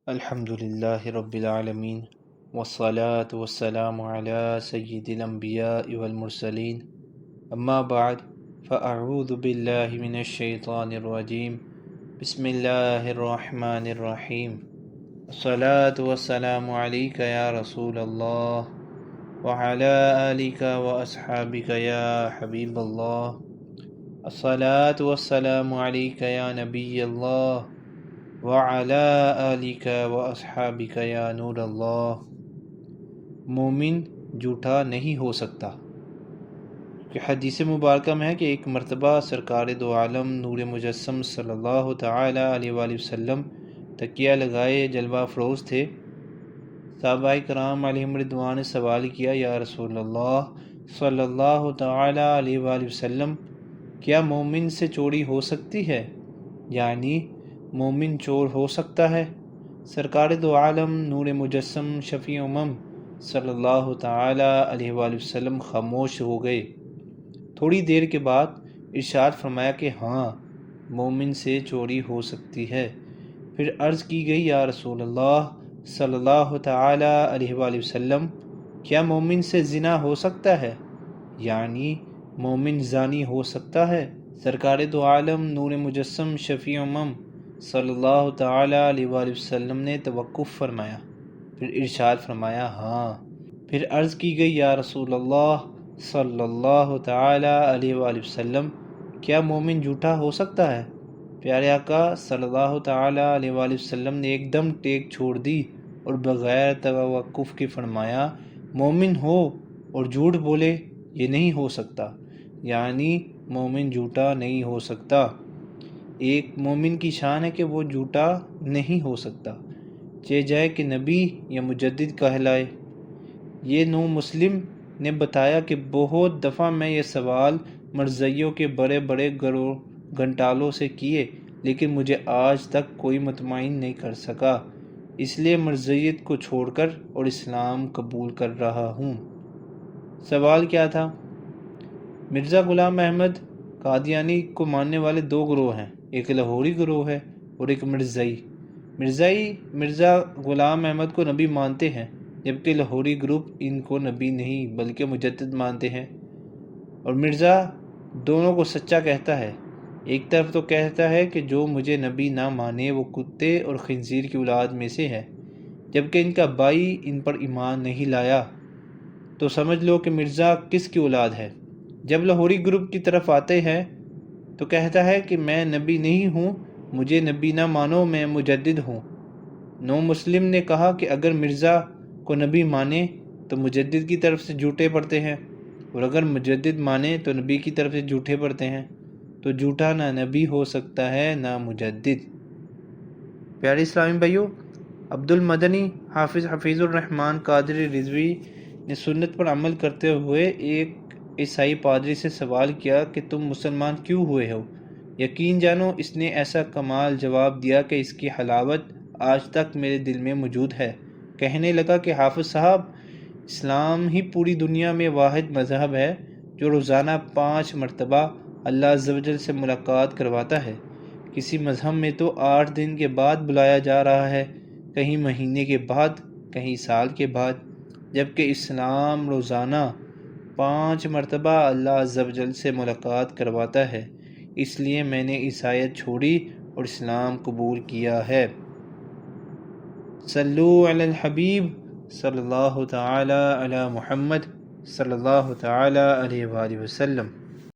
الحمد للہ رب العالمین والصلاة والسلام علی سید الانبیاء والمرسلین اما بعد فاعوذ باللہ من الشیطان الرجیم بسم اللہ الرحمن الرحیم الصلاة والسلام علیک یا رسول اللہ وعلی آلک واصحابک یا حبیب اللہ الصلاة والسلام علیک یا نبی اللہ وَعَلَىٰ آلِكَ وَأَصْحَابِكَ يَا نور اللہ۔ مومن جھوٹا نہیں ہو سکتا، کہ حدیث مبارکہ میں ہے کہ ایک مرتبہ سرکار دو عالم نور مجسم صلی اللہ تعالیٰ علیہ وآلہ وسلم تکیہ لگائے جلوہ افروز تھے۔ صحابہ کرام علیہم رضوان نے سوال کیا، یا رسول اللہ صلی اللہ تعالیٰ علیہ وآلہ وسلم، کیا مومن سے چوری ہو سکتی ہے؟ یعنی مومن چور ہو سکتا ہے؟ سرکار دو عالم نور مجسم شفیع امم صلی اللہ تعالیٰ علیہ وآلہ وسلم خاموش ہو گئے۔ تھوڑی دیر کے بعد ارشاد فرمایا کہ ہاں، مومن سے چوری ہو سکتی ہے۔ پھر عرض کی گئی، یا رسول اللہ صلی اللہ تعالیٰ علیہ وآلہ وسلم، کیا مومن سے زنا ہو سکتا ہے؟ یعنی مومن زانی ہو سکتا ہے؟ سرکار دو عالم نور مجسم شفیع امم صلی اللہ تعالیٰ علیہ وآلہ وسلم نے توقف فرمایا، پھر ارشاد فرمایا ہاں۔ پھر عرض کی گئی، یا رسول اللہ صلی اللہ تعالیٰ علیہ وآلہ وسلم، کیا مومن جھوٹا ہو سکتا ہے؟ پیارے آقا صلی اللہ تعالیٰ علیہ وآلہ وسلم نے ایک دم ٹیک چھوڑ دی اور بغیر توقف کے فرمایا، مومن ہو اور جھوٹ بولے یہ نہیں ہو سکتا، یعنی مومن جھوٹا نہیں ہو سکتا۔ ایک مومن کی شان ہے کہ وہ جھوٹا نہیں ہو سکتا، چاہے جائے کہ نبی یا مجدد کہلائے۔ یہ نو مسلم نے بتایا کہ بہت دفعہ میں یہ سوال مرزائیوں کے بڑے بڑے گھنٹالوں سے کیے، لیکن مجھے آج تک کوئی مطمئن نہیں کر سکا، اس لیے مرزائیت کو چھوڑ کر اور اسلام قبول کر رہا ہوں۔ سوال کیا تھا؟ مرزا غلام احمد قادیانی کو ماننے والے دو گروہ ہیں، ایک لاہوری گروہ ہے اور ایک مرزائی۔ مرزا غلام احمد کو نبی مانتے ہیں، جبکہ لاہوری گروپ ان کو نبی نہیں بلکہ مجدد مانتے ہیں۔ اور مرزا دونوں کو سچا کہتا ہے، ایک طرف تو کہتا ہے کہ جو مجھے نبی نہ مانے وہ کتے اور خنزیر کی اولاد میں سے ہے، جبکہ ان کا بھائی ان پر ایمان نہیں لایا، تو سمجھ لو کہ مرزا کس کی اولاد ہے۔ جب لاہوری گروپ کی طرف آتے ہیں تو کہتا ہے کہ میں نبی نہیں ہوں، مجھے نبی نہ مانو، میں مجدد ہوں۔ نو مسلم نے کہا کہ اگر مرزا کو نبی مانے تو مجدد کی طرف سے جھوٹے پڑتے ہیں، اور اگر مجدد مانے تو نبی کی طرف سے جھوٹے پڑتے ہیں، تو جھوٹا نہ نبی ہو سکتا ہے نہ مجدد۔ پیارے اسلامی بھائیو، عبد المدنی حافظ حفیظ الرحمن قادری رضوی نے سنت پر عمل کرتے ہوئے ایک عیسائی پادری سے سوال کیا کہ تم مسلمان کیوں ہوئے ہو؟ یقین جانو اس نے ایسا کمال جواب دیا کہ اس کی حلاوت آج تک میرے دل میں موجود ہے۔ کہنے لگا کہ حافظ صاحب، اسلام ہی پوری دنیا میں واحد مذہب ہے جو روزانہ 5 مرتبہ اللہ عز و جل سے ملاقات کرواتا ہے۔ کسی مذہب میں تو 8 دن کے بعد بلایا جا رہا ہے، کہیں مہینے کے بعد، کہیں سال کے بعد، جبکہ اسلام روزانہ 5 مرتبہ اللہ عز و جل سے ملاقات کرواتا ہے۔ اس لیے میں نے عیسائیت چھوڑی اور اسلام قبول کیا ہے۔ صلو علی الحبیب صلی اللہ تعالی علی محمد صلی اللہ تعالی علیہ وآلہ وسلم۔